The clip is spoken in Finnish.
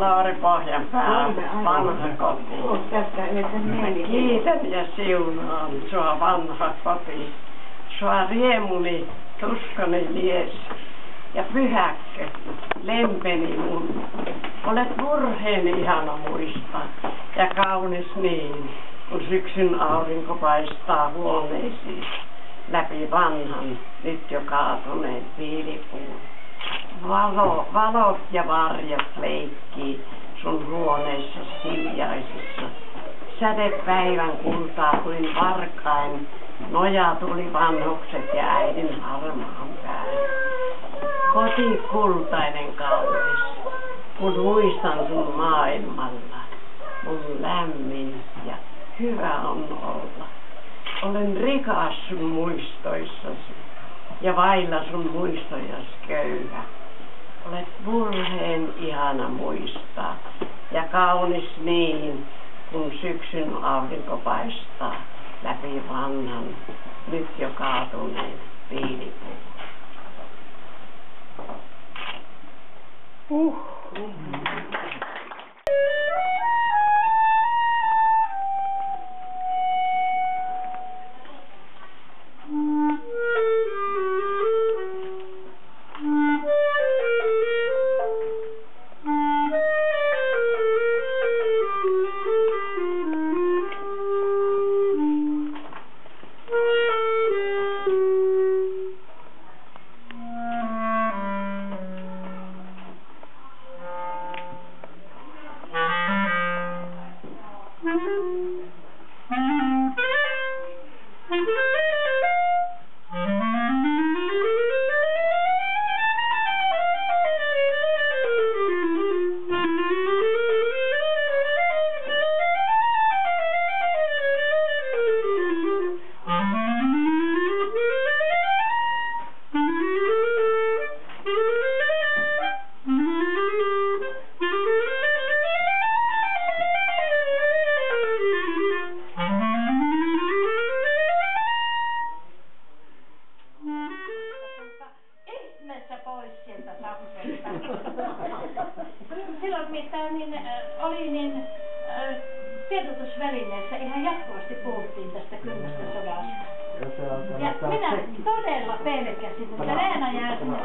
Lauri Pohjanpää, vanha koti. Kiitän ja siunaan sua vanha koti. Sua riemuni, tuskoni lies ja pyhäkkö, lempeni mun. Olet murheen ihana muistaa ja kaunis niin, kun syksyn aurinko paistaa huoneisiin läpi vanhan, nyt jo kaatuneen viilipuun. Valot ja varjot leikkii sun huoneissa hiljaisissa. Sädepäivän kultaa kuin varkain, noja tuli vanhukset ja äidin harmaan pään. Koti kultainen kaunis, kun muistan sun maailmalla, mun lämmin ja hyvä on olla. Olen rikas sun muistoissasi ja vailla sun muistojas köyhä. Olet murheen ihana muistaa ja kaunis niin, kun syksyn aurinko paistaa läpi vanhan, nyt jo kaatuneen viilipuun. Silloin mitään oli tiedotusvälineessä ihan jatkuvasti puhuttiin tästä kylmästä sodasta. Ja minä todella pelkäsin, että Leena jää sinne